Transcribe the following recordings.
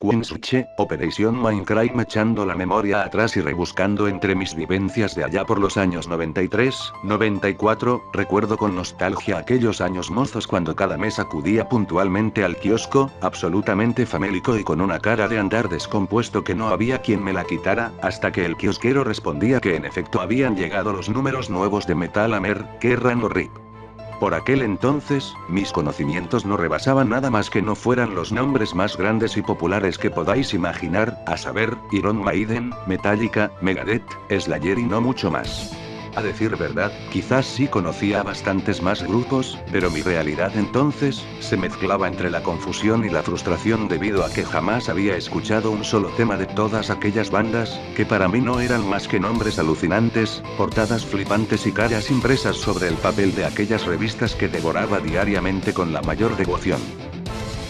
Quinsuche, Operation Minecraft, echando la memoria atrás y rebuscando entre mis vivencias de allá por los años 93, 94, recuerdo con nostalgia aquellos años mozos cuando cada mes acudía puntualmente al kiosco, absolutamente famélico y con una cara de andar descompuesto que no había quien me la quitara, hasta que el kiosquero respondía que en efecto habían llegado los números nuevos de Metal Hammer, Kerrang o RIP. Por aquel entonces, mis conocimientos no rebasaban nada más que no fueran los nombres más grandes y populares que podáis imaginar, a saber, Iron Maiden, Metallica, Megadeth, Slayer y no mucho más. A decir verdad, quizás sí conocía a bastantes más grupos, pero mi realidad entonces, se mezclaba entre la confusión y la frustración debido a que jamás había escuchado un solo tema de todas aquellas bandas, que para mí no eran más que nombres alucinantes, portadas flipantes y caras impresas sobre el papel de aquellas revistas que devoraba diariamente con la mayor devoción.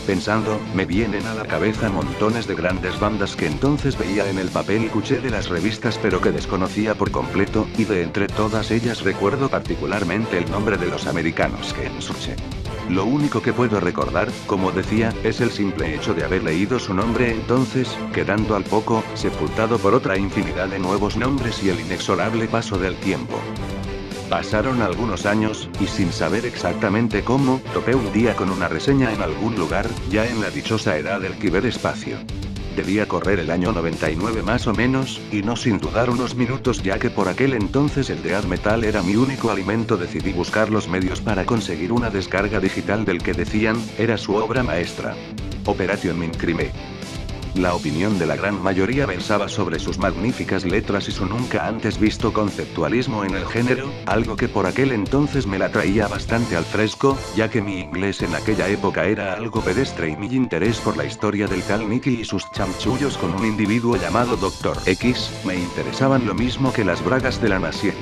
Pensando, me vienen a la cabeza montones de grandes bandas que entonces veía en el papel y cuché de las revistas pero que desconocía por completo, y de entre todas ellas recuerdo particularmente el nombre de los americanos Quinsuche. Lo único que puedo recordar, como decía, es el simple hecho de haber leído su nombre entonces, quedando al poco, sepultado por otra infinidad de nuevos nombres y el inexorable paso del tiempo. Pasaron algunos años, y sin saber exactamente cómo, topé un día con una reseña en algún lugar, ya en la dichosa edad del ciberespacio. Debía correr el año 99 más o menos, y no sin dudar unos minutos ya que por aquel entonces el death metal era mi único alimento, decidí buscar los medios para conseguir una descarga digital del que decían, era su obra maestra. Operation Minecraft. La opinión de la gran mayoría versaba sobre sus magníficas letras y su nunca antes visto conceptualismo en el género, algo que por aquel entonces me la traía bastante al fresco, ya que mi inglés en aquella época era algo pedestre y mi interés por la historia del tal Nicky y sus chanchullos con un individuo llamado Dr. X, me interesaban lo mismo que las bragas de la nación.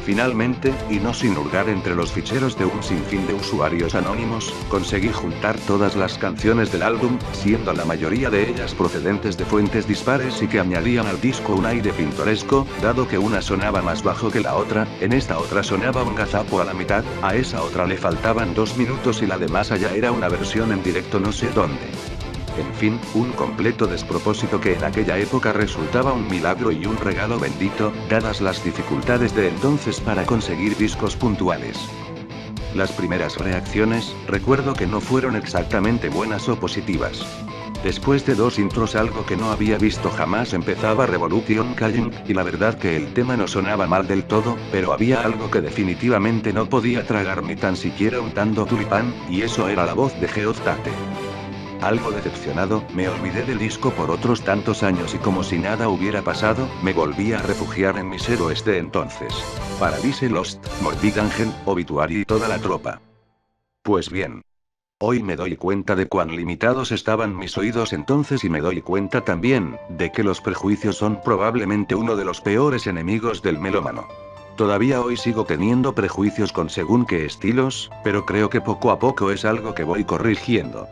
Finalmente, y no sin hurgar entre los ficheros de un sinfín de usuarios anónimos, conseguí juntar todas las canciones del álbum, siendo la mayoría de ellas procedentes de fuentes dispares y que añadían al disco un aire pintoresco, dado que una sonaba más bajo que la otra, en esta otra sonaba un gazapo a la mitad, a esa otra le faltaban 2 minutos y la de más allá era una versión en directo no sé dónde. En fin, un completo despropósito que en aquella época resultaba un milagro y un regalo bendito, dadas las dificultades de entonces para conseguir discos puntuales. Las primeras reacciones, recuerdo que no fueron exactamente buenas o positivas. Después de 2 intros algo que no había visto jamás empezaba Revolution Calling, y la verdad que el tema no sonaba mal del todo, pero había algo que definitivamente no podía tragar ni tan siquiera untando tulipán, y eso era la voz de Geoff Tate. Algo decepcionado, me olvidé del disco por otros tantos años y como si nada hubiera pasado, me volví a refugiar en mis héroes de entonces. Paradise Lost, Morbid Angel, Obituary y toda la tropa. Pues bien. Hoy me doy cuenta de cuán limitados estaban mis oídos entonces y me doy cuenta también, de que los prejuicios son probablemente uno de los peores enemigos del melómano. Todavía hoy sigo teniendo prejuicios con según qué estilos, pero creo que poco a poco es algo que voy corrigiendo.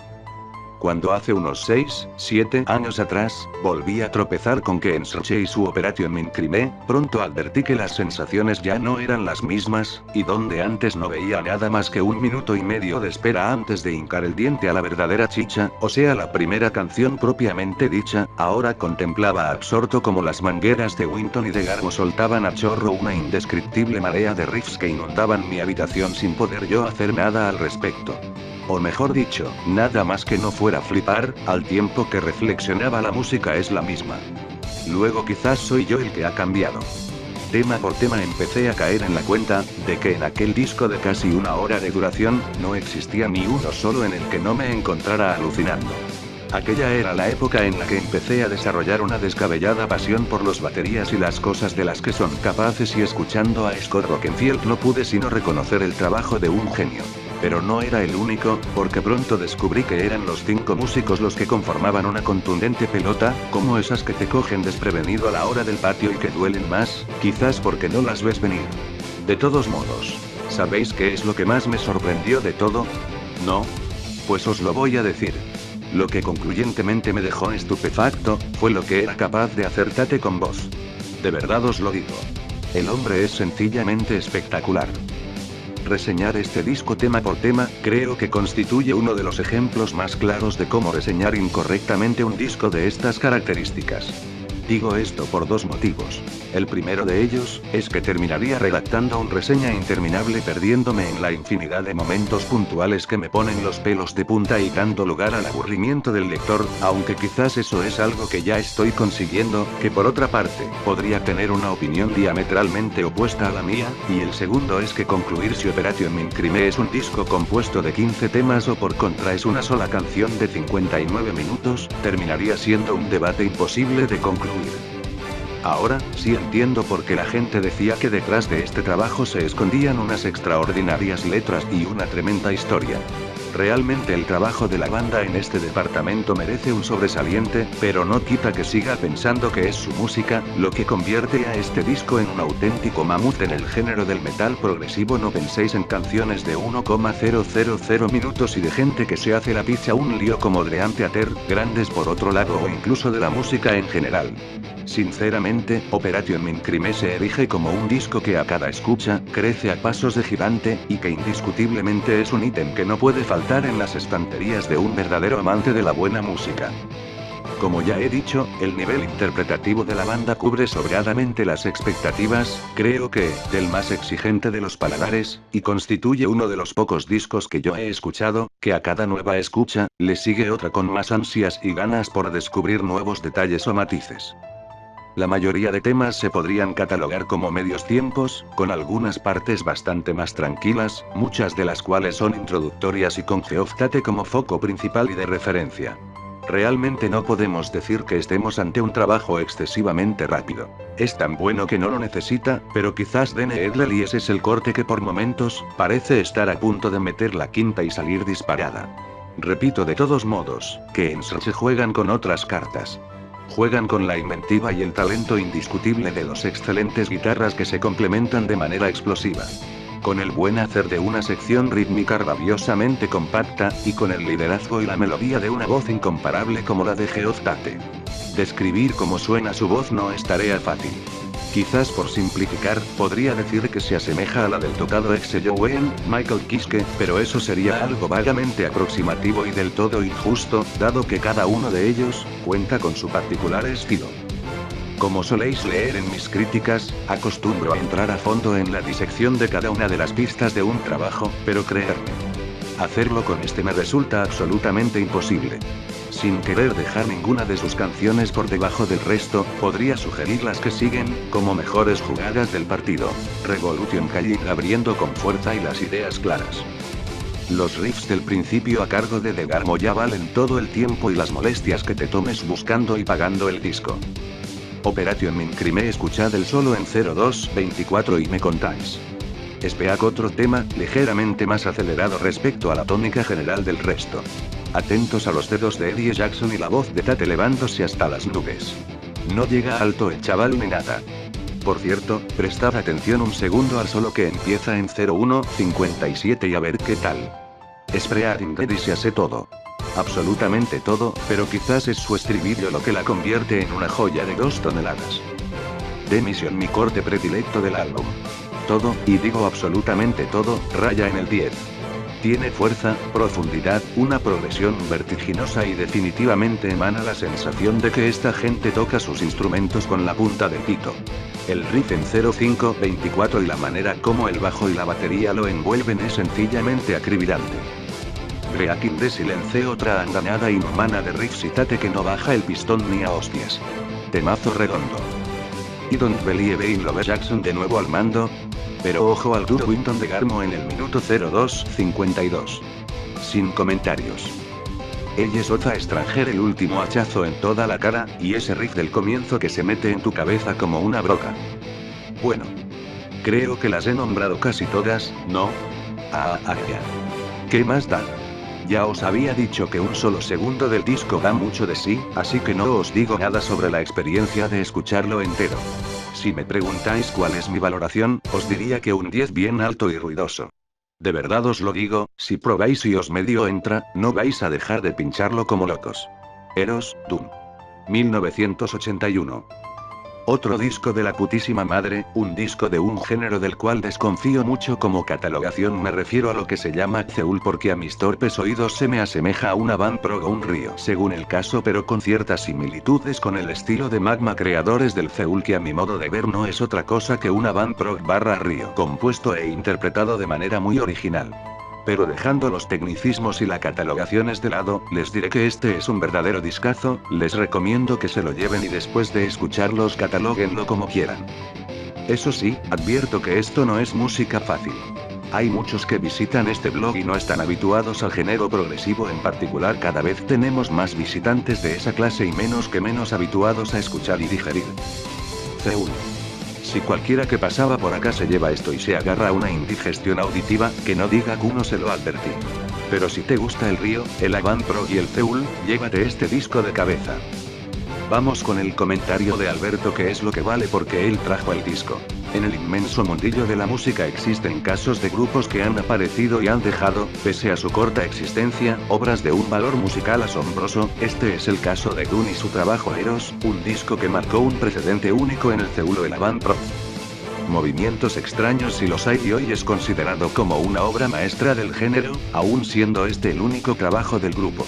Cuando hace unos 6, 7 años atrás, volví a tropezar con Quinsuche y su Operation Minecraft, pronto advertí que las sensaciones ya no eran las mismas, y donde antes no veía nada más que 1 minuto y medio de espera antes de hincar el diente a la verdadera chicha, o sea la primera canción propiamente dicha, ahora contemplaba absorto como las mangueras de Winton y de Garbo soltaban a chorro una indescriptible marea de riffs que inundaban mi habitación sin poder yo hacer nada al respecto. O mejor dicho, nada más que no fuera flipar, al tiempo que reflexionaba la música es la misma. Luego quizás soy yo el que ha cambiado. Tema por tema empecé a caer en la cuenta, de que en aquel disco de casi 1 hora de duración, no existía ni uno solo en el que no me encontrara alucinando. Aquella era la época en la que empecé a desarrollar una descabellada pasión por los baterías y las cosas de las que son capaces y escuchando a Scott Rockenfield no pude sino reconocer el trabajo de un genio. Pero no era el único, porque pronto descubrí que eran los 5 músicos los que conformaban una contundente pelota, como esas que te cogen desprevenido a la hora del patio y que duelen más, quizás porque no las ves venir. De todos modos, ¿sabéis qué es lo que más me sorprendió de todo? ¿No? Pues os lo voy a decir. Lo que concluyentemente me dejó estupefacto, fue lo que era capaz de hacer Tate con voz. De verdad os lo digo. El hombre es sencillamente espectacular. Reseñar este disco tema por tema, creo que constituye uno de los ejemplos más claros de cómo reseñar incorrectamente un disco de estas características. Digo esto por dos motivos. El primero de ellos, es que terminaría redactando una reseña interminable perdiéndome en la infinidad de momentos puntuales que me ponen los pelos de punta y dando lugar al aburrimiento del lector, aunque quizás eso es algo que ya estoy consiguiendo, que por otra parte, podría tener una opinión diametralmente opuesta a la mía, y el segundo es que concluir si Operation Mind Crime es un disco compuesto de 15 temas o por contra es una sola canción de 59 minutos, terminaría siendo un debate imposible de concluir. Ahora, sí entiendo por qué la gente decía que detrás de este trabajo se escondían unas extraordinarias letras y una tremenda historia. Realmente el trabajo de la banda en este departamento merece un sobresaliente, pero no quita que siga pensando que es su música, lo que convierte a este disco en un auténtico mamut en el género del metal progresivo. No penséis en canciones de 1,000 minutos y de gente que se hace la pizza un lío como Dream Theater, grandes por otro lado o incluso de la música en general. Sinceramente, Operation Mind Crime se erige como un disco que a cada escucha, crece a pasos de gigante, y que indiscutiblemente es un ítem que no puede faltar en las estanterías de un verdadero amante de la buena música. Como ya he dicho, el nivel interpretativo de la banda cubre sobradamente las expectativas, creo que, del más exigente de los paladares, y constituye uno de los pocos discos que yo he escuchado, que a cada nueva escucha, le sigue otra con más ansias y ganas por descubrir nuevos detalles o matices. La mayoría de temas se podrían catalogar como medios tiempos, con algunas partes bastante más tranquilas, muchas de las cuales son introductorias y con Geoff Tate como foco principal y de referencia. Realmente no podemos decir que estemos ante un trabajo excesivamente rápido. Es tan bueno que no lo necesita, pero quizás Dene Edley ese es el corte que por momentos, parece estar a punto de meter la quinta y salir disparada. Repito de todos modos, que en se juegan con otras cartas. Juegan con la inventiva y el talento indiscutible de dos excelentes guitarras que se complementan de manera explosiva. Con el buen hacer de una sección rítmica rabiosamente compacta, y con el liderazgo y la melodía de una voz incomparable como la de Geoff Tate. Describir cómo suena su voz no es tarea fácil. Quizás por simplificar, podría decir que se asemeja a la del tocado ex Joel, Michael Kiske, pero eso sería algo vagamente aproximativo y del todo injusto, dado que cada uno de ellos, cuenta con su particular estilo. Como soléis leer en mis críticas, acostumbro a entrar a fondo en la disección de cada una de las pistas de un trabajo, pero creerme, hacerlo con este me resulta absolutamente imposible. Sin querer dejar ninguna de sus canciones por debajo del resto, podría sugerir las que siguen, como mejores jugadas del partido. Revolution Calling abriendo con fuerza y las ideas claras. Los riffs del principio a cargo de Degarmo ya valen todo el tiempo y las molestias que te tomes buscando y pagando el disco. Operation Mind Crime, escuchad el solo en 0224 y me contáis. Speak, otro tema, ligeramente más acelerado respecto a la tónica general del resto. Atentos a los dedos de Eddie Jackson y la voz de Tate elevándose hasta las nubes. No llega alto el chaval ni nada. Por cierto, prestad atención un segundo al solo que empieza en 0157 y a ver qué tal. Spreading Ready se hace todo. Absolutamente todo, pero quizás es su estribillo lo que la convierte en una joya de 2 toneladas. The Mission, mi corte predilecto del álbum. Todo, y digo absolutamente todo, raya en el 10. Tiene fuerza, profundidad, una progresión vertiginosa y definitivamente emana la sensación de que esta gente toca sus instrumentos con la punta del pito. El riff en 0524 y la manera como el bajo y la batería lo envuelven es sencillamente acribillante. Breaking the Silence, otra andanada inhumana de riffs y Tate que no baja el pistón ni a hostias. Temazo redondo. Y Don't Believe in Love, Jackson de nuevo al mando. Pero ojo al duro Winton de Garmo en el minuto 0252. Sin comentarios. Ella es otra extranjera, el último hachazo en toda la cara, y ese riff del comienzo que se mete en tu cabeza como una broca. Bueno. Creo que las he nombrado casi todas, ¿no? Ya. ¿Qué más da? Ya os había dicho que un solo segundo del disco da mucho de sí, así que no os digo nada sobre la experiencia de escucharlo entero. Si me preguntáis cuál es mi valoración, os diría que un 10 bien alto y ruidoso. De verdad os lo digo, si probáis y os medio entra, no vais a dejar de pincharlo como locos. Eros, Doom. 1981. Otro disco de la putísima madre, un disco de un género del cual desconfío mucho como catalogación, me refiero a lo que se llama Zeul, porque a mis torpes oídos se me asemeja a una band prog o un río según el caso, pero con ciertas similitudes con el estilo de Magma, creadores del Zeul, que a mi modo de ver no es otra cosa que una band prog barra río compuesto e interpretado de manera muy original. Pero dejando los tecnicismos y las catalogaciones de lado, les diré que este es un verdadero discazo, les recomiendo que se lo lleven y después de escucharlos catalóguenlo como quieran. Eso sí, advierto que esto no es música fácil. Hay muchos que visitan este blog y no están habituados al género progresivo en particular. Cada vez tenemos más visitantes de esa clase y menos habituados a escuchar y digerir. Zeul. Si cualquiera que pasaba por acá se lleva esto y se agarra a una indigestión auditiva, que no diga que uno se lo advertí. Pero si te gusta el río, el avant prog y el Zeul, llévate este disco de cabeza. Vamos con el comentario de Alberto, que es lo que vale porque él trajo el disco. En el inmenso mundillo de la música existen casos de grupos que han aparecido y han dejado, pese a su corta existencia, obras de un valor musical asombroso. Este es el caso de Dune y su trabajo Eros, un disco que marcó un precedente único en el Zeul o el avant prog. Movimientos extraños si los hay, y hoy es considerado como una obra maestra del género, aún siendo este el único trabajo del grupo.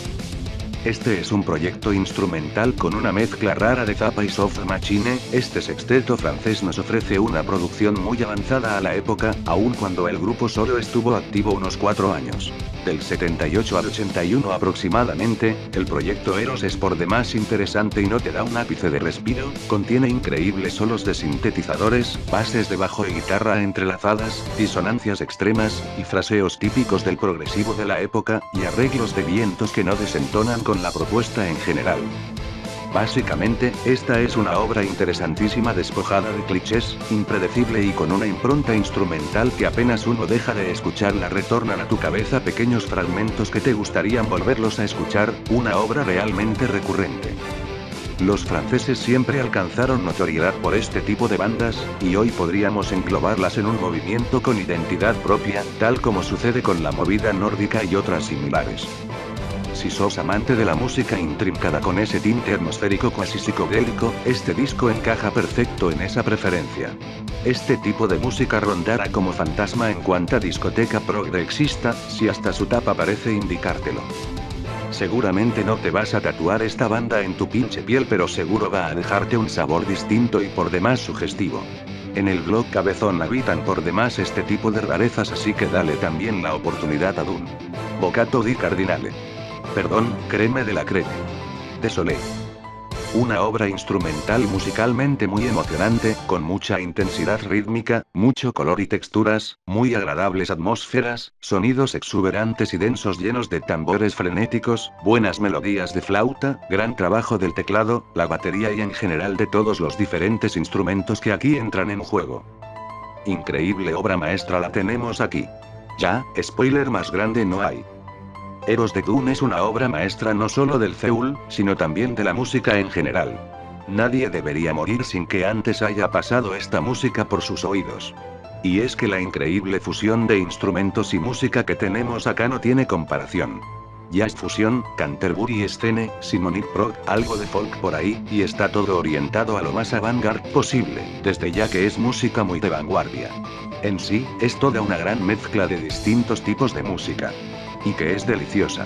Este es un proyecto instrumental con una mezcla rara de Zappa y Soft Machine. Este sexteto francés nos ofrece una producción muy avanzada a la época, aun cuando el grupo solo estuvo activo unos 4 años. Del 78 al 81 aproximadamente, el proyecto Eros es por demás interesante y no te da un ápice de respiro. Contiene increíbles solos de sintetizadores, bases de bajo y guitarra entrelazadas, disonancias extremas, y fraseos típicos del progresivo de la época, y arreglos de vientos que no desentonan con la propuesta en general. Básicamente, esta es una obra interesantísima, despojada de clichés, impredecible y con una impronta instrumental que apenas uno deja de escucharla retornan a tu cabeza pequeños fragmentos que te gustarían volverlos a escuchar, una obra realmente recurrente. Los franceses siempre alcanzaron notoriedad por este tipo de bandas, y hoy podríamos englobarlas en un movimiento con identidad propia, tal como sucede con la movida nórdica y otras similares. Si sos amante de la música intrincada con ese tinte atmosférico cuasi psicodélico, este disco encaja perfecto en esa preferencia. Este tipo de música rondará como fantasma en cuanta discoteca progre exista, si hasta su tapa parece indicártelo. Seguramente no te vas a tatuar esta banda en tu pinche piel, pero seguro va a dejarte un sabor distinto y por demás sugestivo. En el blog Cabezón habitan por demás este tipo de rarezas, así que dale también la oportunidad a Dune. Bocato di Cardinale. Perdón, Creme de la Creme. Désolé. Una obra instrumental musicalmente muy emocionante, con mucha intensidad rítmica, mucho color y texturas, muy agradables atmósferas, sonidos exuberantes y densos llenos de tambores frenéticos, buenas melodías de flauta, gran trabajo del teclado, la batería y en general de todos los diferentes instrumentos que aquí entran en juego. Increíble obra maestra la tenemos aquí. Ya, spoiler más grande no hay. Eros de Dune es una obra maestra no solo del Zeul, sino también de la música en general. Nadie debería morir sin que antes haya pasado esta música por sus oídos. Y es que la increíble fusión de instrumentos y música que tenemos acá no tiene comparación. Jazz fusión, Canterbury scene, symphonic prog, algo de folk por ahí, y está todo orientado a lo más avant-garde posible, desde ya que es música muy de vanguardia. En sí, es toda una gran mezcla de distintos tipos de música. Y que es deliciosa.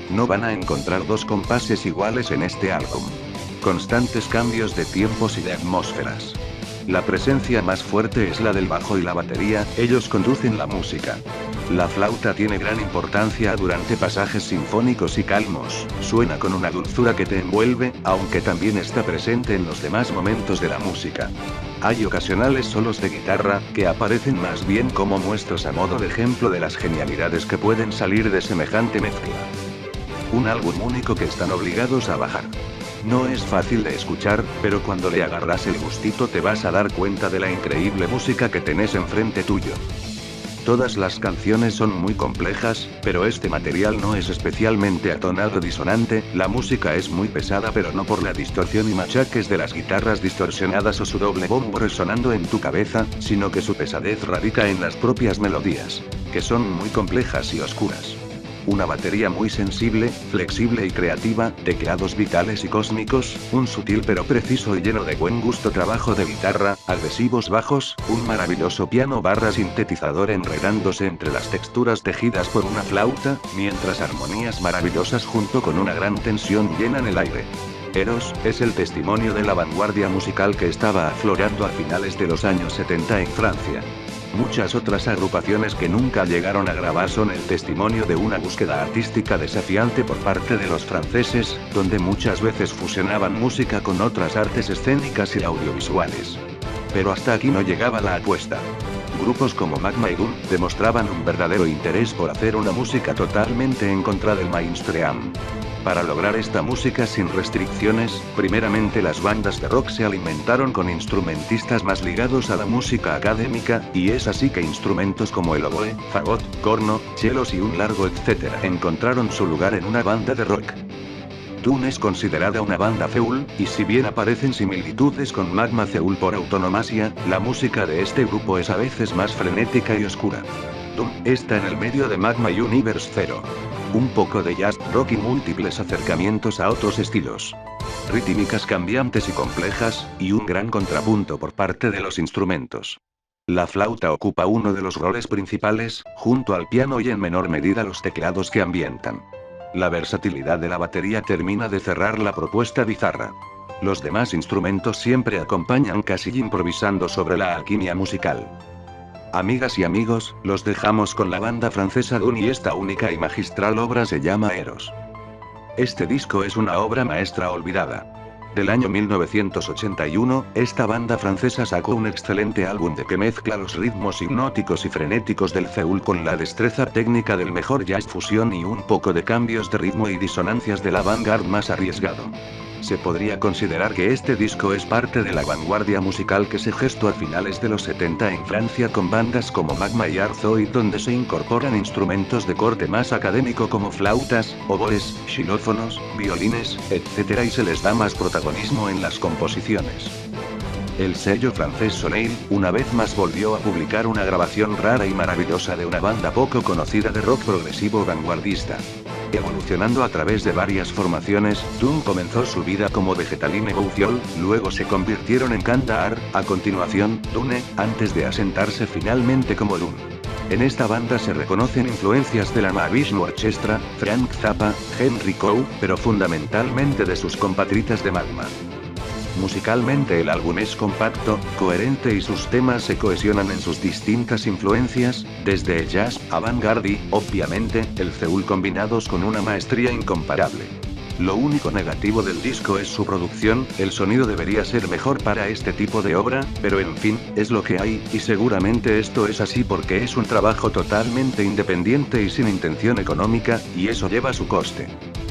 No van a encontrar dos compases iguales en este álbum. Constantes cambios de tiempos y de atmósferas. La presencia más fuerte es la del bajo y la batería, ellos conducen la música. La flauta tiene gran importancia durante pasajes sinfónicos y calmos, suena con una dulzura que te envuelve, aunque también está presente en los demás momentos de la música. Hay ocasionales solos de guitarra, que aparecen más bien como muestras a modo de ejemplo de las genialidades que pueden salir de semejante mezcla. Un álbum único que están obligados a bajar. No es fácil de escuchar, pero cuando le agarras el gustito te vas a dar cuenta de la increíble música que tenés enfrente tuyo. Todas las canciones son muy complejas, pero este material no es especialmente atonado o disonante, la música es muy pesada pero no por la distorsión y machaques de las guitarras distorsionadas o su doble bombo resonando en tu cabeza, sino que su pesadez radica en las propias melodías, que son muy complejas y oscuras. Una batería muy sensible, flexible y creativa, teclados vitales y cósmicos, un sutil pero preciso y lleno de buen gusto trabajo de guitarra, agresivos bajos, un maravilloso piano barra sintetizador enredándose entre las texturas tejidas por una flauta, mientras armonías maravillosas junto con una gran tensión llenan el aire. Eros, es el testimonio de la vanguardia musical que estaba aflorando a finales de los años 70 en Francia. Muchas otras agrupaciones que nunca llegaron a grabar son el testimonio de una búsqueda artística desafiante por parte de los franceses, donde muchas veces fusionaban música con otras artes escénicas y audiovisuales. Pero hasta aquí no llegaba la apuesta. Grupos como Magma y Doom demostraban un verdadero interés por hacer una música totalmente en contra del mainstream. Para lograr esta música sin restricciones, primeramente las bandas de rock se alimentaron con instrumentistas más ligados a la música académica, y es así que instrumentos como el oboe, fagot, corno, chelos y un largo etcétera encontraron su lugar en una banda de rock. Toon es considerada una banda Seúl, y si bien aparecen similitudes con Magma Seúl por autonomasia, la música de este grupo es a veces más frenética y oscura. Toon está en el medio de Magma y Universe Zero. Un poco de jazz, rock y múltiples acercamientos a otros estilos. Rítmicas cambiantes y complejas, y un gran contrapunto por parte de los instrumentos. La flauta ocupa uno de los roles principales, junto al piano y en menor medida los teclados que ambientan. La versatilidad de la batería termina de cerrar la propuesta bizarra. Los demás instrumentos siempre acompañan casi improvisando sobre la alquimia musical. Amigas y amigos, los dejamos con la banda francesa Doon y esta única y magistral obra se llama Eros. Este disco es una obra maestra olvidada. Del año 1981, esta banda francesa sacó un excelente álbum que mezcla los ritmos hipnóticos y frenéticos del Seúl con la destreza técnica del mejor jazz fusión y un poco de cambios de ritmo y disonancias del avant-garde más arriesgado. Se podría considerar que este disco es parte de la vanguardia musical que se gestó a finales de los 70 en Francia con bandas como Magma y Arzoid, donde se incorporan instrumentos de corte más académico como flautas, oboes, xilófonos, violines, etc. y se les da más protagonismo en las composiciones. El sello francés Soleil, una vez más volvió a publicar una grabación rara y maravillosa de una banda poco conocida de rock progresivo vanguardista. Evolucionando a través de varias formaciones, Doom comenzó su vida como Vegetaline Bouthiol, luego se convirtieron en Kandahar, a continuación, Dune, antes de asentarse finalmente como Doom. En esta banda se reconocen influencias de la Mahavishnu Orchestra, Frank Zappa, Henry Coe, pero fundamentalmente de sus compatriotas de Magma. Musicalmente el álbum es compacto, coherente y sus temas se cohesionan en sus distintas influencias, desde el jazz, avant-garde y, obviamente, el Seúl combinados con una maestría incomparable. Lo único negativo del disco es su producción, el sonido debería ser mejor para este tipo de obra, pero en fin, es lo que hay, y seguramente esto es así porque es un trabajo totalmente independiente y sin intención económica, y eso lleva su coste.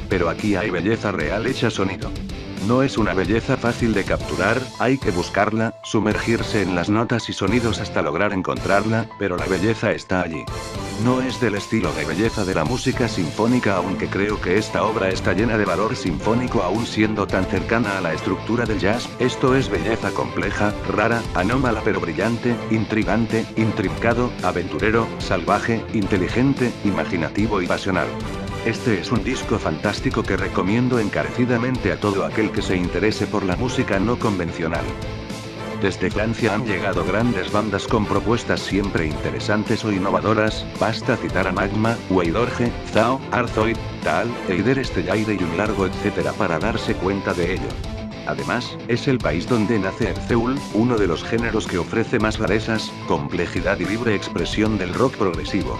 Pero aquí hay belleza real hecha sonido. No es una belleza fácil de capturar, hay que buscarla, sumergirse en las notas y sonidos hasta lograr encontrarla, pero la belleza está allí. No es del estilo de belleza de la música sinfónica, aunque creo que esta obra está llena de valor sinfónico aún siendo tan cercana a la estructura del jazz. Esto es belleza compleja, rara, anómala pero brillante, intrigante, intrincado, aventurero, salvaje, inteligente, imaginativo y pasional. Este es un disco fantástico que recomiendo encarecidamente a todo aquel que se interese por la música no convencional. Desde Francia han llegado grandes bandas con propuestas siempre interesantes o innovadoras, basta citar a Magma, Weidorge, Zao, Arzoid, Tal, Eider Stellaire y un largo etcétera para darse cuenta de ello. Además, es el país donde nace el Seúl, uno de los géneros que ofrece más rarezas, complejidad y libre expresión del rock progresivo.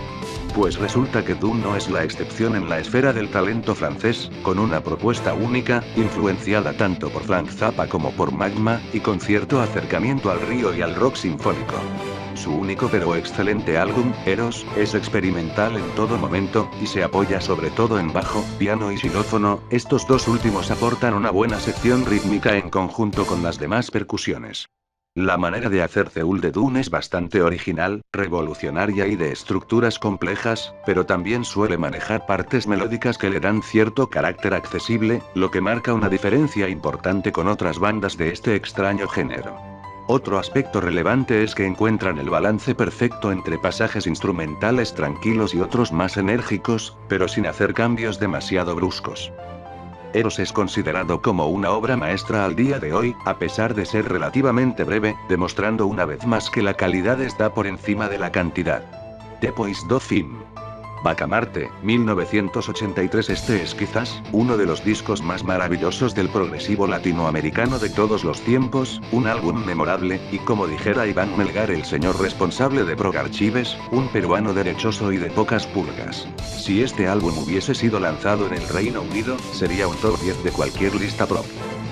Pues resulta que Doom no es la excepción en la esfera del talento francés, con una propuesta única, influenciada tanto por Frank Zappa como por Magma, y con cierto acercamiento al río y al rock sinfónico. Su único pero excelente álbum, Eros, es experimental en todo momento, y se apoya sobre todo en bajo, piano y xilófono, estos dos últimos aportan una buena sección rítmica en conjunto con las demás percusiones. La manera de hacer Seúl de Doom es bastante original, revolucionaria y de estructuras complejas, pero también suele manejar partes melódicas que le dan cierto carácter accesible, lo que marca una diferencia importante con otras bandas de este extraño género. Otro aspecto relevante es que encuentran el balance perfecto entre pasajes instrumentales tranquilos y otros más enérgicos, pero sin hacer cambios demasiado bruscos. Eros es considerado como una obra maestra al día de hoy, a pesar de ser relativamente breve, demostrando una vez más que la calidad está por encima de la cantidad. The Poise do Film. Bacamarte, 1983. Este es quizás uno de los discos más maravillosos del progresivo latinoamericano de todos los tiempos, un álbum memorable, y como dijera Iván Melgar, el señor responsable de Prog Archives, un peruano derechoso y de pocas pulgas. Si este álbum hubiese sido lanzado en el Reino Unido, sería un top 10 de cualquier lista prog.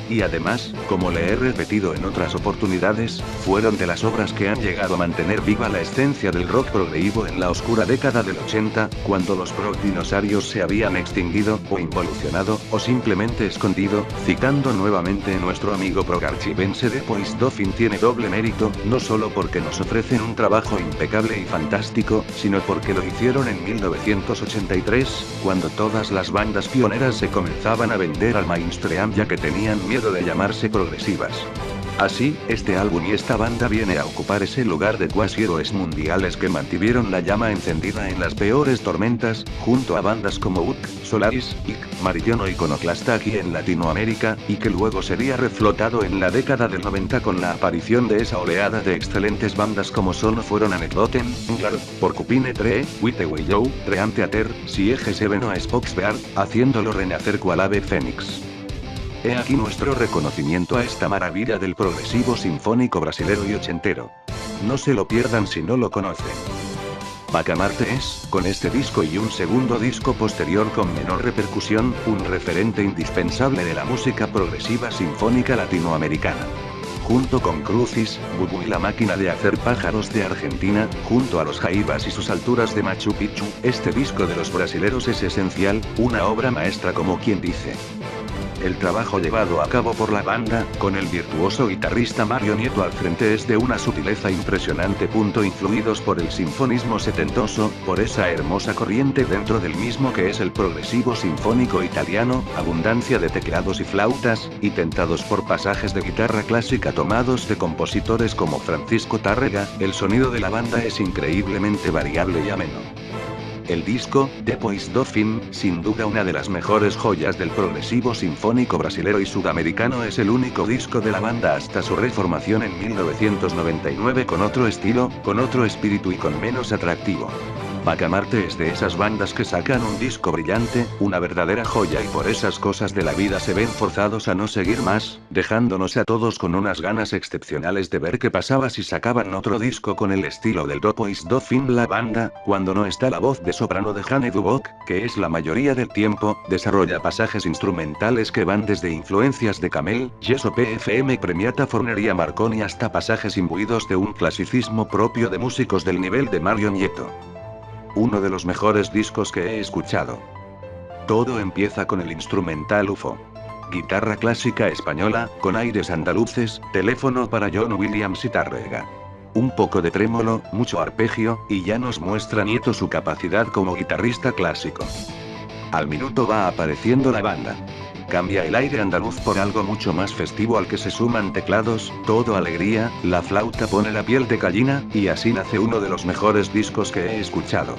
Y además, como le he repetido en otras oportunidades, fueron de las obras que han llegado a mantener viva la esencia del rock progresivo en la oscura década del 80, cuando los prog dinosaurios se habían extinguido, o involucionado, o simplemente escondido. Citando nuevamente a nuestro amigo prog archivense, The Poise do Film tiene doble mérito, no solo porque nos ofrecen un trabajo impecable y fantástico, sino porque lo hicieron en 1983, cuando todas las bandas pioneras se comenzaban a vender al mainstream ya que tenían miedo de llamarse progresivas. Así, este álbum y esta banda viene a ocupar ese lugar de cuasi héroes mundiales que mantuvieron la llama encendida en las peores tormentas, junto a bandas como UC, Solaris, IC, Marillion o Iconoclasta aquí en Latinoamérica, y que luego sería reflotado en la década del 90 con la aparición de esa oleada de excelentes bandas como solo fueron Anecdoten, Claro, Porcupine Tree, Whiteway Joe, Dream Theater, Siege 7 o Spokesbeard, haciéndolo renacer cual ave fénix. He aquí nuestro reconocimiento a esta maravilla del progresivo sinfónico brasilero y ochentero. No se lo pierdan si no lo conocen. Bacamarte es, con este disco y un segundo disco posterior con menor repercusión, un referente indispensable de la música progresiva sinfónica latinoamericana. Junto con Crucis, Bubu y la máquina de hacer pájaros de Argentina, junto a los Jaivas y sus alturas de Machu Picchu, este disco de los brasileros es esencial, una obra maestra como quien dice. El trabajo llevado a cabo por la banda, con el virtuoso guitarrista Mario Nieto al frente, es de una sutileza impresionante. Influidos por el sinfonismo setentoso, por esa hermosa corriente dentro del mismo que es el progresivo sinfónico italiano, abundancia de teclados y flautas, y tentados por pasajes de guitarra clásica tomados de compositores como Francisco Tárrega, el sonido de la banda es increíblemente variable y ameno. El disco, The Poise do Film, sin duda una de las mejores joyas del progresivo sinfónico brasilero y sudamericano, es el único disco de la banda hasta su reformación en 1999 con otro estilo, con otro espíritu y con menos atractivo. Bacamarte es de esas bandas que sacan un disco brillante, una verdadera joya, y por esas cosas de la vida se ven forzados a no seguir más, dejándonos a todos con unas ganas excepcionales de ver qué pasaba si sacaban otro disco con el estilo del The Poise do Film. La banda, cuando no está la voz de soprano de Jane Dubok, que es la mayoría del tiempo, desarrolla pasajes instrumentales que van desde influencias de Camel, Gesso PFM, Premiata Forneria Marconi hasta pasajes imbuidos de un clasicismo propio de músicos del nivel de Mario Nieto. Uno de los mejores discos que he escuchado. Todo empieza con el instrumental UFO. Guitarra clásica española, con aires andaluces, teléfono para John Williams y Tárrega. Un poco de trémolo, mucho arpegio, y ya nos muestra Nieto su capacidad como guitarrista clásico. Al minuto va apareciendo la banda. Cambia el aire andaluz por algo mucho más festivo al que se suman teclados, todo alegría, la flauta pone la piel de gallina, y así nace uno de los mejores discos que he escuchado.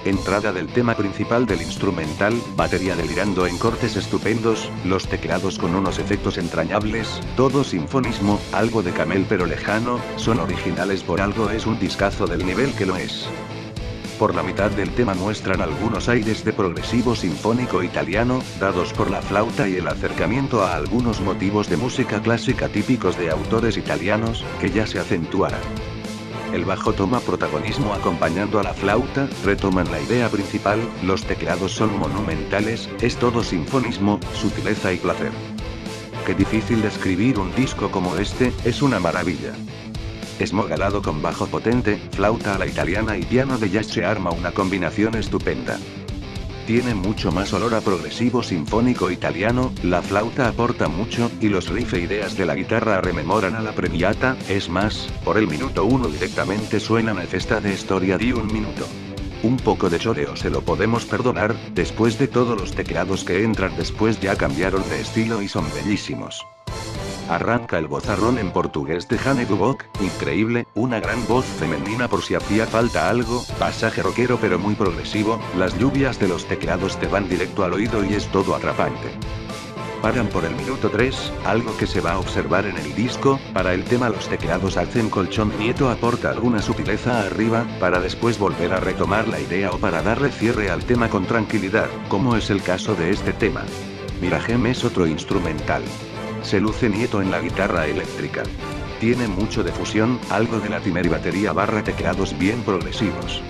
Entrada del tema principal del instrumental, batería delirando en cortes estupendos, los teclados con unos efectos entrañables, todo sinfonismo, algo de Camel pero lejano, son originales, por algo es un discazo del nivel que lo es. Por la mitad del tema muestran algunos aires de progresivo sinfónico italiano, dados por la flauta y el acercamiento a algunos motivos de música clásica típicos de autores italianos, que ya se acentuarán. El bajo toma protagonismo acompañando a la flauta, retoman la idea principal, los teclados son monumentales, es todo sinfonismo, sutileza y placer. Qué difícil describir un disco como este, es una maravilla. Esmogalado con bajo potente, flauta a la italiana y piano de jazz se arma una combinación estupenda. Tiene mucho más olor a progresivo sinfónico italiano, la flauta aporta mucho, y los riff e ideas de la guitarra rememoran a la Premiata, es más, por el minuto 1 directamente suenan a Festa de Storia di un minuto. Un poco de choreo se lo podemos perdonar, después de todos los teclados que entran después ya cambiaron de estilo y son bellísimos. Arranca el vozarrón en portugués de Jane Dubok, increíble, una gran voz femenina por si hacía falta algo, pasaje rockero pero muy progresivo, las lluvias de los teclados te van directo al oído y es todo atrapante. Paran por el minuto 3, algo que se va a observar en el disco, para el tema los teclados hacen colchón. Nieto aporta alguna sutileza arriba, para después volver a retomar la idea o para darle cierre al tema con tranquilidad, como es el caso de este tema. Mirajem es otro instrumental. Se luce Nieto en la guitarra eléctrica. Tiene mucho de fusión, algo de latimer y batería barra teclados bien progresivos.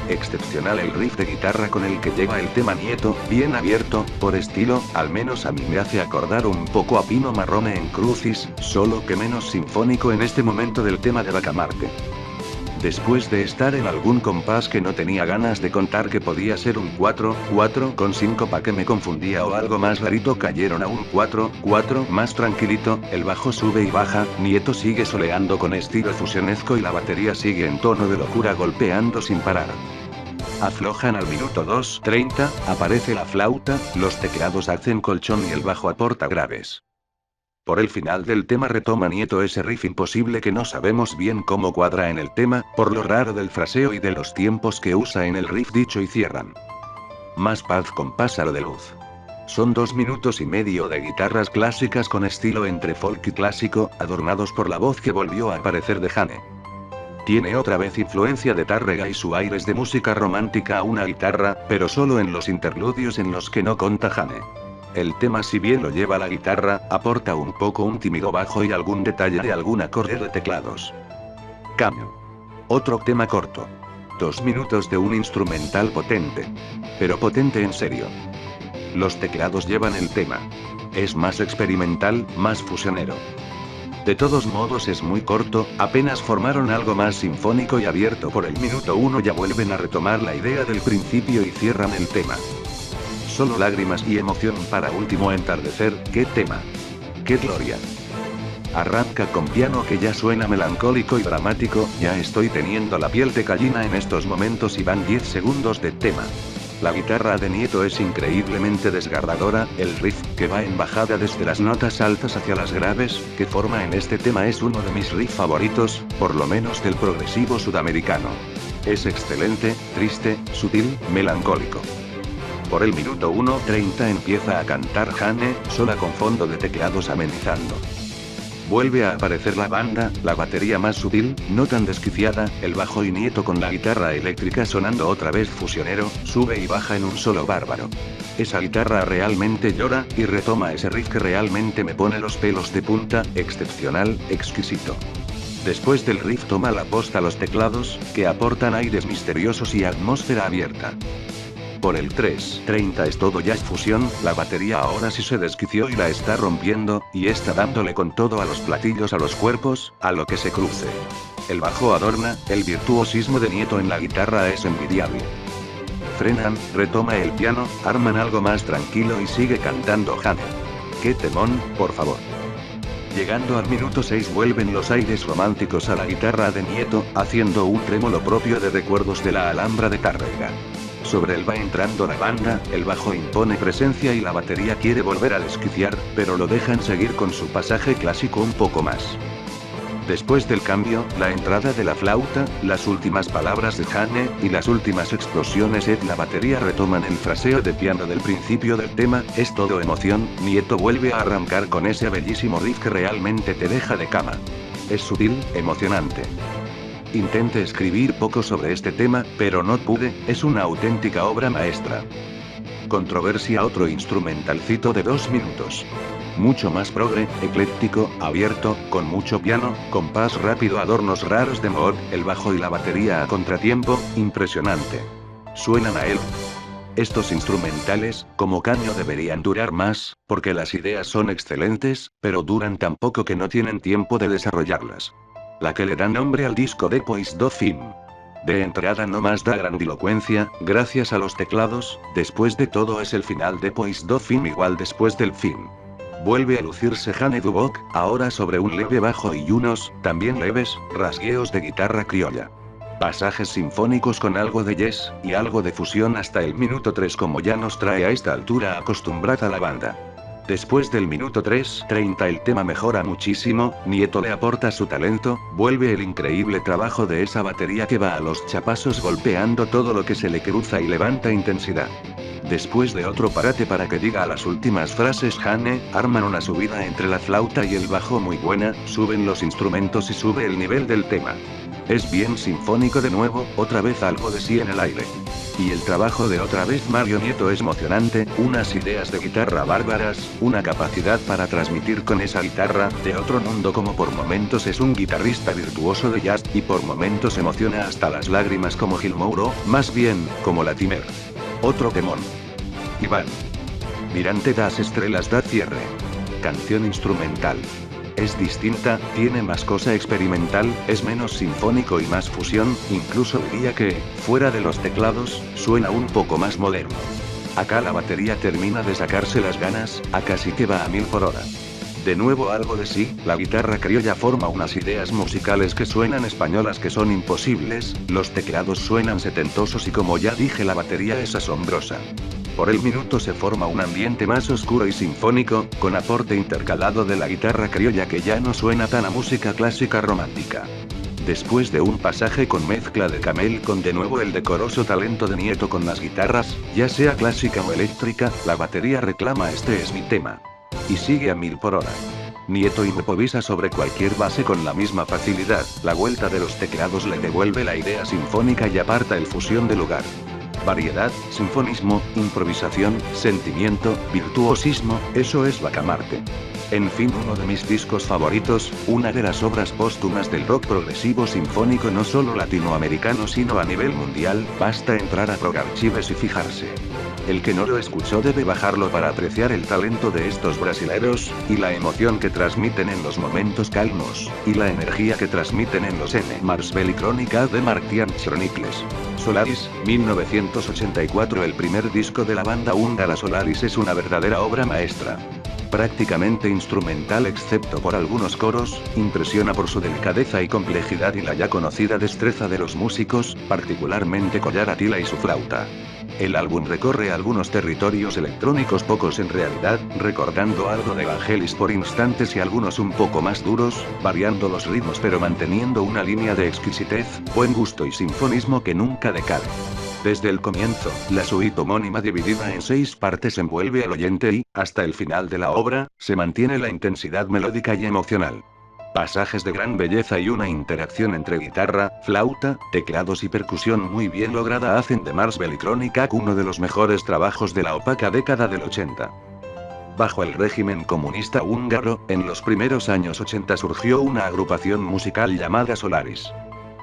Excepcional el riff de guitarra con el que lleva el tema Nieto, bien abierto, por estilo, al menos a mí me hace acordar un poco a Pino Marrone en Crucis, solo que menos sinfónico en este momento del tema de Bacamarte. Después de estar en algún compás que no tenía ganas de contar que podía ser un 4/4 con síncopa que me confundía o algo más rarito, cayeron a un 4/4 más tranquilito, el bajo sube y baja, Nieto sigue soleando con estilo fusionesco y la batería sigue en tono de locura golpeando sin parar. Aflojan al minuto 2:30, aparece la flauta, los teclados hacen colchón y el bajo aporta graves. Por el final del tema retoma Nieto ese riff imposible que no sabemos bien cómo cuadra en el tema, por lo raro del fraseo y de los tiempos que usa en el riff dicho y cierran. Más paz con Pájaro de Luz. Son 2 minutos y medio de guitarras clásicas con estilo entre folk y clásico, adornados por la voz que volvió a aparecer de Jane. Tiene otra vez influencia de Tárrega y su aires de música romántica a una guitarra, pero solo en los interludios en los que no conta Jane. El tema, si bien lo lleva la guitarra, aporta un poco un tímido bajo y algún detalle de algún acorde de teclados. Cambio. Otro tema corto. 2 minutos de un instrumental potente. Pero potente en serio. Los teclados llevan el tema. Es más experimental, más fusionero. De todos modos es muy corto, apenas formaron algo más sinfónico y abierto por el minuto 1 ya vuelven a retomar la idea del principio y cierran el tema. Solo lágrimas y emoción para último entardecer, ¡qué tema! ¡Qué gloria! Arranca con piano que ya suena melancólico y dramático, ya estoy teniendo la piel de gallina en estos momentos y van 10 segundos de tema. La guitarra de Nieto es increíblemente desgarradora, el riff, que va en bajada desde las notas altas hacia las graves, que forma en este tema es uno de mis riffs favoritos, por lo menos del progresivo sudamericano. Es excelente, triste, sutil, melancólico. Por el minuto 1:30 empieza a cantar Jane, sola con fondo de teclados amenizando. Vuelve a aparecer la banda, la batería más sutil, no tan desquiciada, el bajo y Nieto con la guitarra eléctrica sonando otra vez fusionero, sube y baja en un solo bárbaro. Esa guitarra realmente llora, y retoma ese riff que realmente me pone los pelos de punta, excepcional, exquisito. Después del riff toma la posta los teclados, que aportan aires misteriosos y atmósfera abierta. Por el 3:30 es todo jazz fusión, la batería ahora sí se desquició y la está rompiendo, y está dándole con todo a los platillos, a los cuerpos, a lo que se cruce. El bajo adorna, el virtuosismo de Nieto en la guitarra es envidiable. Frenan, retoma el piano, arman algo más tranquilo y sigue cantando Jane. ¡Qué temón, por favor! Llegando al minuto 6 vuelven los aires románticos a la guitarra de Nieto, haciendo un trémolo propio de recuerdos de la Alhambra de Tárrega. Sobre él va entrando la banda, el bajo impone presencia y la batería quiere volver a desquiciar, pero lo dejan seguir con su pasaje clásico un poco más. Después del cambio, la entrada de la flauta, las últimas palabras de Jane, y las últimas explosiones en la batería retoman el fraseo de piano del principio del tema, es todo emoción, Nieto vuelve a arrancar con ese bellísimo riff que realmente te deja de cama. Es sutil, emocionante. Intenté escribir poco sobre este tema, pero no pude, es una auténtica obra maestra. Controversia. Otro instrumentalcito de 2 minutos. Mucho más progre, ecléctico, abierto, con mucho piano, compás rápido, adornos raros de mod, el bajo y la batería a contratiempo, impresionante. Suenan a él. Estos instrumentales, como caño, deberían durar más, porque las ideas son excelentes, pero duran tan poco que no tienen tiempo de desarrollarlas. La que le da nombre al disco Depois do Fim. De entrada no más da grandilocuencia, gracias a los teclados, después de todo es el final Depois do Fim igual después del fin. Vuelve a lucirse Jane Dubok, ahora sobre un leve bajo y unos, también leves, rasgueos de guitarra criolla. Pasajes sinfónicos con algo de jazz, y algo de fusión hasta el minuto 3 como ya nos trae a esta altura acostumbrada la banda. Después del minuto 3:30 el tema mejora muchísimo, Nieto le aporta su talento, vuelve el increíble trabajo de esa batería que va a los chapazos golpeando todo lo que se le cruza y levanta intensidad. Después de otro parate para que diga las últimas frases Jane, arman una subida entre la flauta y el bajo muy buena, suben los instrumentos y sube el nivel del tema. Es bien sinfónico de nuevo, otra vez algo de sí en el aire. Y el trabajo de otra vez Mario Nieto es emocionante, unas ideas de guitarra bárbaras, una capacidad para transmitir con esa guitarra, de otro mundo como por momentos es un guitarrista virtuoso de jazz, y por momentos emociona hasta las lágrimas como Gil Mouro, más bien, como Latimer. Otro temón. Iván Mirante das Estrelas da cierre. Canción instrumental. Es distinta, tiene más cosa experimental, es menos sinfónico y más fusión, incluso diría que, fuera de los teclados, suena un poco más moderno. Acá la batería termina de sacarse las ganas, acá sí que va a 1000 por hora. De nuevo algo de sí, la guitarra criolla forma unas ideas musicales que suenan españolas que son imposibles, los teclados suenan setentosos y como ya dije la batería es asombrosa. Por el minuto se forma un ambiente más oscuro y sinfónico, con aporte intercalado de la guitarra criolla que ya no suena tan a música clásica romántica. Después de un pasaje con mezcla de Camel con de nuevo el decoroso talento de Nieto con las guitarras, ya sea clásica o eléctrica, la batería reclama este es mi tema. Y sigue a 1000 por hora. Nieto improvisa sobre cualquier base con la misma facilidad, la vuelta de los teclados le devuelve la idea sinfónica y aparta el fusión de lugar. Variedad, sinfonismo, improvisación, sentimiento, virtuosismo, eso es Bacamarte. En fin, uno de mis discos favoritos, una de las obras póstumas del rock progresivo sinfónico no solo latinoamericano sino a nivel mundial, basta entrar a Progarchives y fijarse. El que no lo escuchó debe bajarlo para apreciar el talento de estos brasileros, y la emoción que transmiten en los momentos calmos, y la energía que transmiten en los N. Marsbelli Crónica de Martian Chronicles. Solaris, 1984. El primer disco de la banda húngara Solaris es una verdadera obra maestra. Prácticamente instrumental excepto por algunos coros, impresiona por su delicadeza y complejidad y la ya conocida destreza de los músicos, particularmente Collar Atila y su flauta. El álbum recorre algunos territorios electrónicos pocos en realidad, recordando algo de Vangelis por instantes y algunos un poco más duros, variando los ritmos pero manteniendo una línea de exquisitez, buen gusto y sinfonismo que nunca decae. Desde el comienzo, la suite homónima dividida en 6 partes envuelve al oyente y, hasta el final de la obra, se mantiene la intensidad melódica y emocional. Pasajes de gran belleza y una interacción entre guitarra, flauta, teclados y percusión muy bien lograda hacen de Marsbelli Crónica uno de los mejores trabajos de la opaca década del 80. Bajo el régimen comunista húngaro, en los primeros años 80 surgió una agrupación musical llamada Solaris.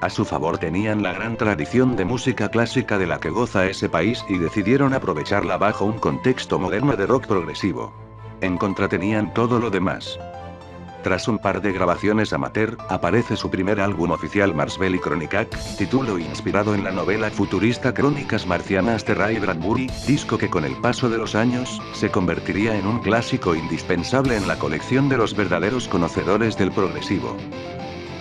A su favor tenían la gran tradición de música clásica de la que goza ese país y decidieron aprovecharla bajo un contexto moderno de rock progresivo. En contra tenían todo lo demás. Tras un par de grabaciones amateur, aparece su primer álbum oficial Marsbelli Chronicac, título inspirado en la novela futurista Crónicas Marcianas de Ray Bradbury, disco que con el paso de los años, se convertiría en un clásico indispensable en la colección de los verdaderos conocedores del progresivo.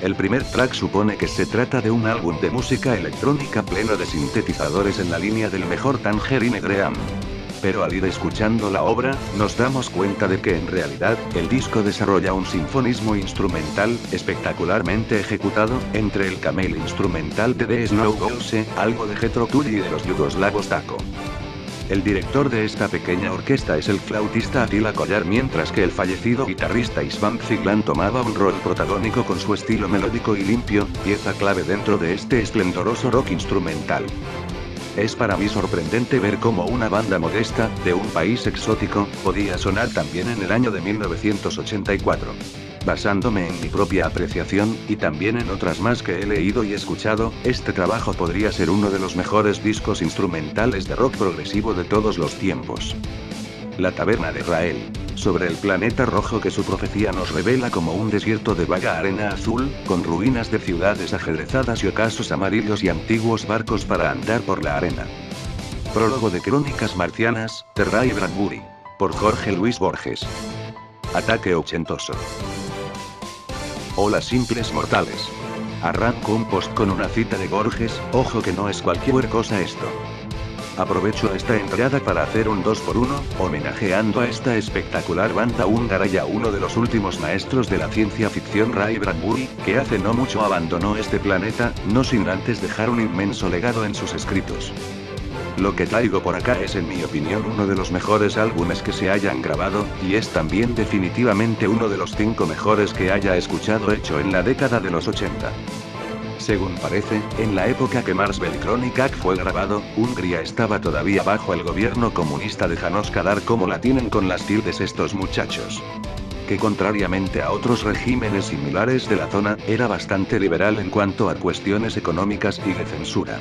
El primer track supone que se trata de un álbum de música electrónica pleno de sintetizadores en la línea del mejor Tangerine Dream. Pero al ir escuchando la obra, nos damos cuenta de que en realidad, el disco desarrolla un sinfonismo instrumental, espectacularmente ejecutado, entre el camel instrumental de The Snow Goose, algo de Jethro Tull y de los yugoslavos Taco. El director de esta pequeña orquesta es el flautista Attila Collar, mientras que el fallecido guitarrista István Ciglan tomaba un rol protagónico con su estilo melódico y limpio, pieza clave dentro de este esplendoroso rock instrumental. Es para mí sorprendente ver cómo una banda modesta, de un país exótico, podía sonar también en el año de 1984. Basándome en mi propia apreciación, y también en otras más que he leído y escuchado, este trabajo podría ser uno de los mejores discos instrumentales de rock progresivo de todos los tiempos. La taberna de Rael. Sobre el planeta rojo que su profecía nos revela como un desierto de vaga arena azul, con ruinas de ciudades ajedrezadas y ocasos amarillos y antiguos barcos para andar por la arena. Prólogo de Crónicas Marcianas, de Ray Bradbury. Por Jorge Luis Borges. Ataque ochentoso. Hola simples mortales. Arranco un post con una cita de Borges, ojo que no es cualquier cosa esto. Aprovecho esta entrada para hacer un 2x1, homenajeando a esta espectacular banda húngara y a uno de los últimos maestros de la ciencia ficción, Ray Bradbury, que hace no mucho abandonó este planeta, no sin antes dejar un inmenso legado en sus escritos. Lo que traigo por acá es en mi opinión uno de los mejores álbumes que se hayan grabado, y es también definitivamente uno de los 5 mejores que haya escuchado hecho en la década de los 80. Según parece, en la época que Mars Belcronic fue grabado, Hungría estaba todavía bajo el gobierno comunista de János Kadar, como la tienen con las tildes estos muchachos. Que contrariamente a otros regímenes similares de la zona, era bastante liberal en cuanto a cuestiones económicas y de censura.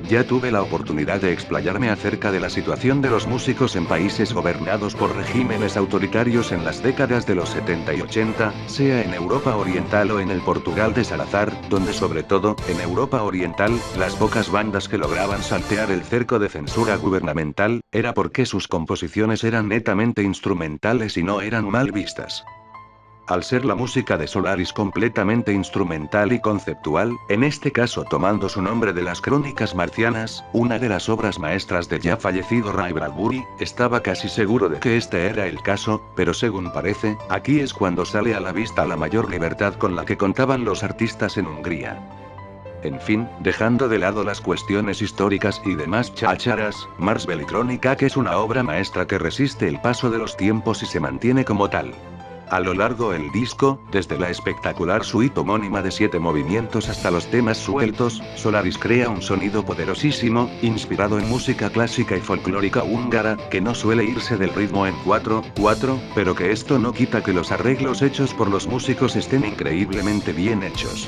Ya tuve la oportunidad de explayarme acerca de la situación de los músicos en países gobernados por regímenes autoritarios en las décadas de los 70 y 80, sea en Europa Oriental o en el Portugal de Salazar, donde sobre todo, en Europa Oriental, las pocas bandas que lograban saltear el cerco de censura gubernamental, era porque sus composiciones eran netamente instrumentales y no eran mal vistas. Al ser la música de Solaris completamente instrumental y conceptual, en este caso tomando su nombre de las Crónicas Marcianas, una de las obras maestras del ya fallecido Ray Bradbury, estaba casi seguro de que este era el caso, pero según parece, aquí es cuando sale a la vista la mayor libertad con la que contaban los artistas en Hungría. En fin, dejando de lado las cuestiones históricas y demás chácharas, Mars Belcronic es una obra maestra que resiste el paso de los tiempos y se mantiene como tal. A lo largo del disco, desde la espectacular suite homónima de 7 movimientos hasta los temas sueltos, Solaris crea un sonido poderosísimo, inspirado en música clásica y folclórica húngara, que no suele irse del ritmo en 4/4, pero que esto no quita que los arreglos hechos por los músicos estén increíblemente bien hechos.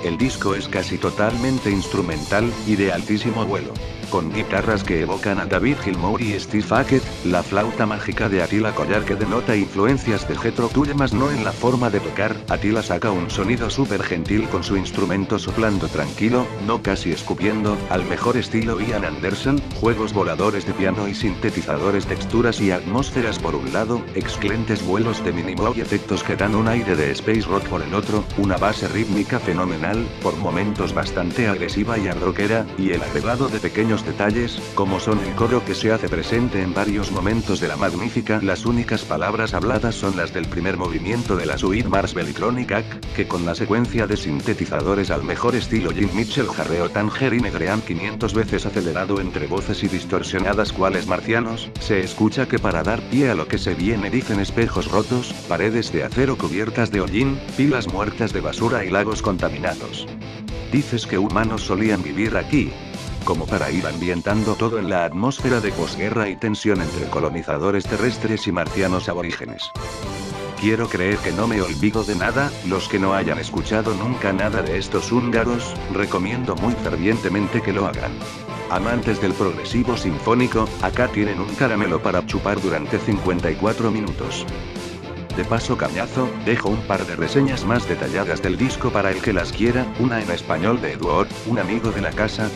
El disco es casi totalmente instrumental, y de altísimo vuelo. Con guitarras que evocan a David Gilmour y Steve Hackett, la flauta mágica de Attila Collar que denota influencias de Jethro Tull, más no en la forma de tocar. Attila saca un sonido súper gentil con su instrumento soplando tranquilo, no casi escupiendo, al mejor estilo Ian Anderson, juegos voladores de piano y sintetizadores, texturas y atmósferas por un lado, excelentes vuelos de mínimo y efectos que dan un aire de space rock por el otro, una base rítmica fenomenal, por momentos bastante agresiva y rockera, y el agregado de pequeños detalles, como son el coro que se hace presente en varios momentos de la magnífica. Las únicas palabras habladas son las del primer movimiento de la suite Mars Belcronic, que con la secuencia de sintetizadores al mejor estilo Jim Mitchell jarreo Tangerine Dream 500 veces acelerado entre voces y distorsionadas cuales marcianos, se escucha que para dar pie a lo que se viene dicen espejos rotos, paredes de acero cubiertas de hollín, pilas muertas de basura y lagos contaminados. Dices que humanos solían vivir aquí, como para ir ambientando todo en la atmósfera de posguerra y tensión entre colonizadores terrestres y marcianos aborígenes. Quiero creer que no me olvido de nada. Los que no hayan escuchado nunca nada de estos húngaros, recomiendo muy fervientemente que lo hagan. Amantes del progresivo sinfónico, acá tienen un caramelo para chupar durante 54 minutos. De paso cañazo, dejo un par de reseñas más detalladas del disco para el que las quiera, una en español de Eduard, un amigo de la casa,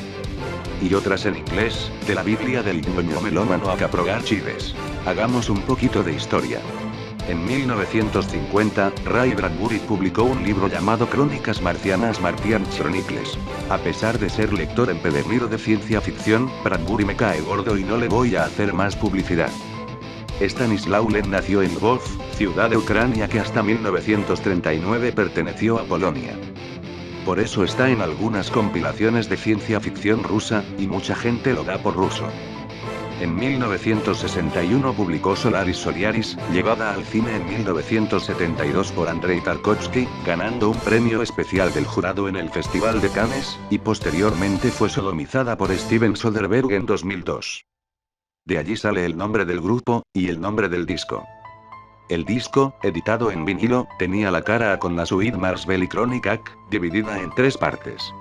y otras en inglés, de la Biblia del ñoño melómano a Caprogar Chives. Hagamos un poquito de historia. En 1950, Ray Bradbury publicó un libro llamado Crónicas Marcianas Martian Chronicles. A pesar de ser lector empedernido de ciencia ficción, Bradbury me cae gordo y no le voy a hacer más publicidad. Stanislaw Lem nació en Lvov, ciudad de Ucrania que hasta 1939 perteneció a Polonia. Por eso está en algunas compilaciones de ciencia ficción rusa, y mucha gente lo da por ruso. En 1961 publicó Solaris Solaris, llevada al cine en 1972 por Andrei Tarkovsky, ganando un premio especial del jurado en el Festival de Cannes, y posteriormente fue sodomizada por Steven Soderbergh en 2002. De allí sale el nombre del grupo, y el nombre del disco. El disco, editado en vinilo, tenía la cara A con la suite Mars Belcronic, dividida en 3 partes.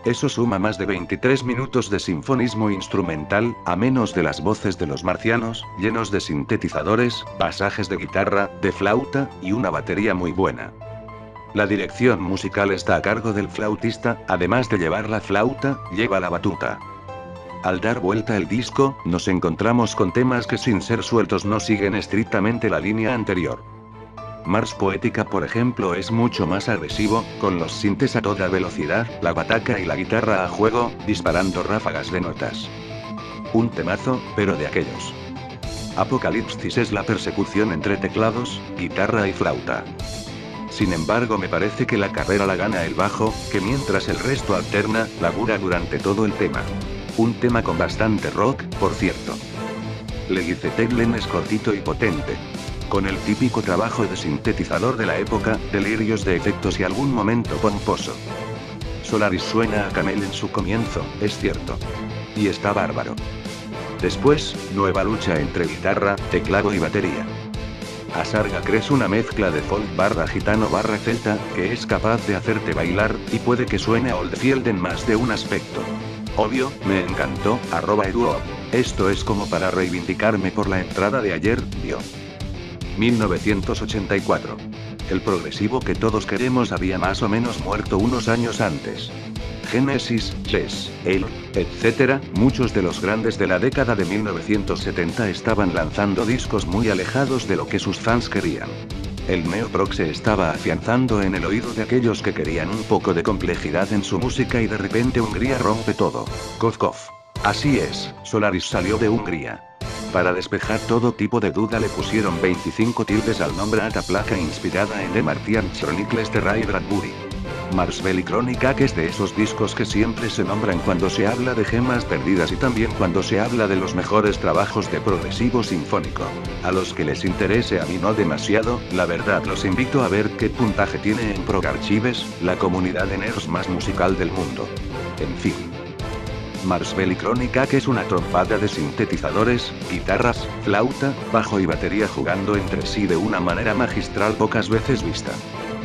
Eso suma más de 23 minutos de sinfonismo instrumental, a menos de las voces de los marcianos, llenos de sintetizadores, pasajes de guitarra, de flauta, y una batería muy buena. La dirección musical está a cargo del flautista, además de llevar la flauta, lleva la batuta. Al dar vuelta el disco, nos encontramos con temas que sin ser sueltos no siguen estrictamente la línea anterior. Mars Poética por ejemplo es mucho más agresivo, con los sintes a toda velocidad, la bataca y la guitarra a juego, disparando ráfagas de notas. Un temazo, pero de aquellos. Apocalipsis es la persecución entre teclados, guitarra y flauta. Sin embargo, me parece que la carrera la gana el bajo, que mientras el resto alterna, labura durante todo el tema. Un tema con bastante rock, por cierto. Led Zeppelin es cortito y potente. Con el típico trabajo de sintetizador de la época, delirios de efectos y algún momento pomposo. Solaris suena a Camel en su comienzo, es cierto. Y está bárbaro. Después, nueva lucha entre guitarra, teclado y batería. Asarga es una mezcla de folk barra gitano barra celta, que es capaz de hacerte bailar, y puede que suene a Oldfield en más de un aspecto. Obvio, me encantó, @eduo. Esto es como para reivindicarme por la entrada de ayer, vio. 1984. El progresivo que todos queremos había más o menos muerto unos años antes. Genesis, Yes, etc., muchos de los grandes de la década de 1970 estaban lanzando discos muy alejados de lo que sus fans querían. El neoprog se estaba afianzando en el oído de aquellos que querían un poco de complejidad en su música y de repente Hungría rompe todo. Cof cof. Así es, Solaris salió de Hungría. Para despejar todo tipo de duda le pusieron 25 tildes al nombre a esta placa inspirada en The Martian Chronicles de Ray Bradbury. Marsville Crónica, que es de esos discos que siempre se nombran cuando se habla de gemas perdidas y también cuando se habla de los mejores trabajos de progresivo sinfónico. A los que les interese, a mí no demasiado, la verdad los invito a ver qué puntaje tiene en Prog Archives, la comunidad de nerds más musical del mundo. En fin. Marsville Crónica, que es una trompada de sintetizadores, guitarras, flauta, bajo y batería jugando entre sí de una manera magistral pocas veces vista.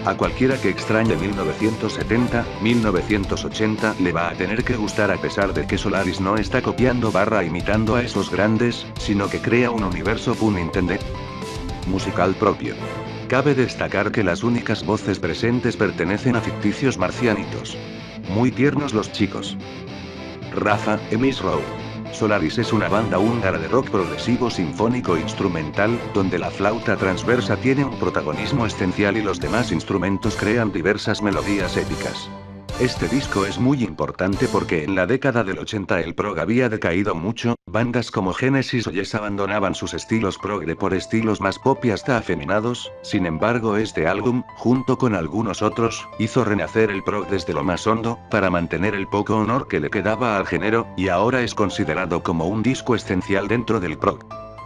A cualquiera que extrañe 1970, 1980 le va a tener que gustar a pesar de que Solaris no está copiando barra imitando a esos grandes, sino que crea un universo pun intended musical propio. Cabe destacar que las únicas voces presentes pertenecen a ficticios marcianitos. Muy tiernos los chicos. Rafa, Emis Row. Solaris es una banda húngara de rock progresivo sinfónico instrumental, donde la flauta transversa tiene un protagonismo esencial y los demás instrumentos crean diversas melodías épicas. Este disco es muy importante porque en la década del 80 el prog había decaído mucho, bandas como Genesis o Yes abandonaban sus estilos prog por estilos más pop y hasta afeminados. Sin embargo, este álbum, junto con algunos otros, hizo renacer el prog desde lo más hondo, para mantener el poco honor que le quedaba al género, y ahora es considerado como un disco esencial dentro del prog.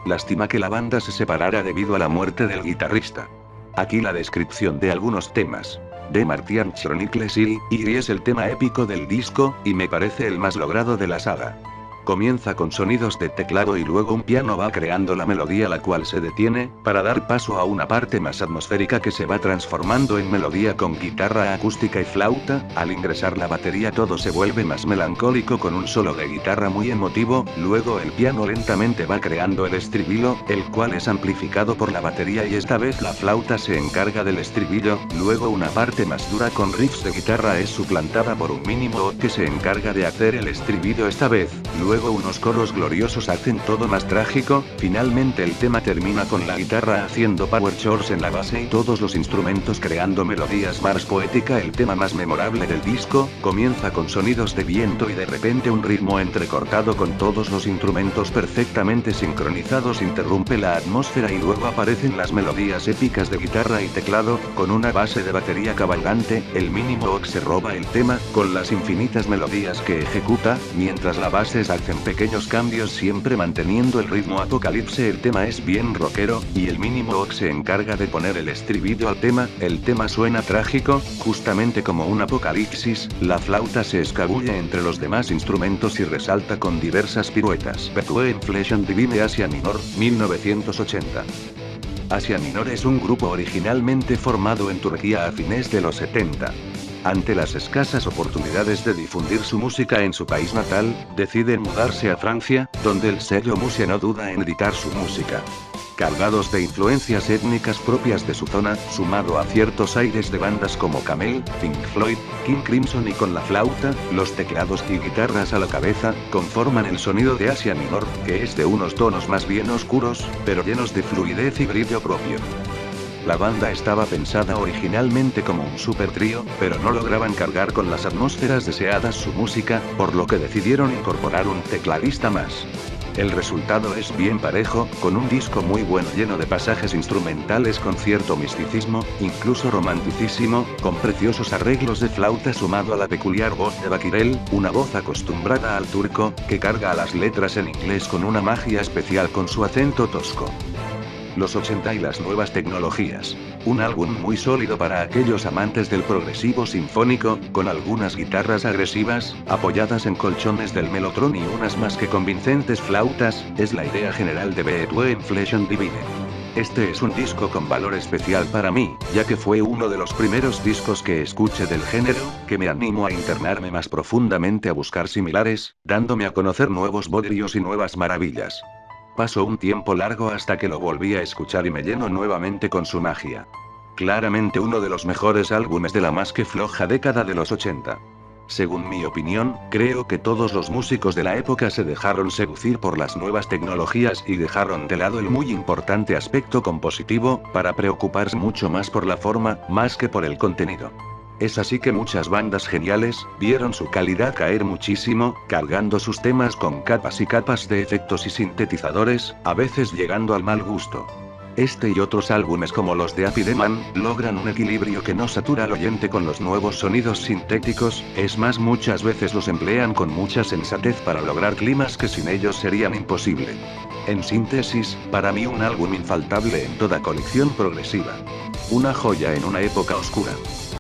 Lástima que la banda se separara debido a la muerte del guitarrista. Aquí la descripción de algunos temas. The Martian Chronicles y es el tema épico del disco, y me parece el más logrado de la saga. Comienza con sonidos de teclado y luego un piano va creando la melodía, la cual se detiene, para dar paso a una parte más atmosférica que se va transformando en melodía con guitarra acústica y flauta. Al ingresar la batería todo se vuelve más melancólico con un solo de guitarra muy emotivo, luego el piano lentamente va creando el estribillo, el cual es amplificado por la batería y esta vez la flauta se encarga del estribillo, luego una parte más dura con riffs de guitarra es suplantada por un mínimo que se encarga de hacer el estribillo esta vez, luego unos coros gloriosos hacen todo más trágico, finalmente el tema termina con la guitarra haciendo power chords en la base y todos los instrumentos creando melodías más poética. El tema más memorable del disco, comienza con sonidos de viento y de repente un ritmo entrecortado con todos los instrumentos perfectamente sincronizados interrumpe la atmósfera y luego aparecen las melodías épicas de guitarra y teclado, con una base de batería cabalgante. El mínimo se roba el tema, con las infinitas melodías que ejecuta, mientras la base hacen pequeños cambios siempre manteniendo el ritmo. Apocalipse, el tema es bien rockero, y el mínimo se encarga de poner el estribillo al tema. El tema suena trágico, justamente como un apocalipsis. La flauta se escabulle entre los demás instrumentos y resalta con diversas piruetas. Between Flesh and Divine, Asia Minor, 1980. Asia Minor es un grupo originalmente formado en Turquía a fines de los 70. Ante las escasas oportunidades de difundir su música en su país natal, deciden mudarse a Francia, donde el sello Musia no duda en editar su música. Cargados de influencias étnicas propias de su zona, sumado a ciertos aires de bandas como Camel, Pink Floyd, King Crimson y con la flauta, los teclados y guitarras a la cabeza, conforman el sonido de Asia Minor, que es de unos tonos más bien oscuros, pero llenos de fluidez y brillo propio. La banda estaba pensada originalmente como un super trío, pero no lograban cargar con las atmósferas deseadas su música, por lo que decidieron incorporar un tecladista más. El resultado es bien parejo, con un disco muy bueno lleno de pasajes instrumentales con cierto misticismo, incluso romanticismo, con preciosos arreglos de flauta sumado a la peculiar voz de Bakirel, una voz acostumbrada al turco, que carga a las letras en inglés con una magia especial con su acento tosco. Los 80 y las nuevas tecnologías. Un álbum muy sólido para aquellos amantes del progresivo sinfónico, con algunas guitarras agresivas, apoyadas en colchones del Mellotron y unas más que convincentes flautas, es la idea general de Beethoven Flesh and Divine. Este es un disco con valor especial para mí, ya que fue uno de los primeros discos que escuché del género, que me animó a internarme más profundamente a buscar similares, dándome a conocer nuevos bodrios y nuevas maravillas. Pasó un tiempo largo hasta que lo volví a escuchar y me llenó nuevamente con su magia. Claramente uno de los mejores álbumes de la más que floja década de los 80. Según mi opinión, creo que todos los músicos de la época se dejaron seducir por las nuevas tecnologías y dejaron de lado el muy importante aspecto compositivo, para preocuparse mucho más por la forma, más que por el contenido. Es así que muchas bandas geniales, vieron su calidad caer muchísimo, cargando sus temas con capas y capas de efectos y sintetizadores, a veces llegando al mal gusto. Este y otros álbumes como los de Happy Man, logran un equilibrio que no satura al oyente con los nuevos sonidos sintéticos, es más muchas veces los emplean con mucha sensatez para lograr climas que sin ellos serían imposible. En síntesis, para mí un álbum infaltable en toda colección progresiva. Una joya en una época oscura.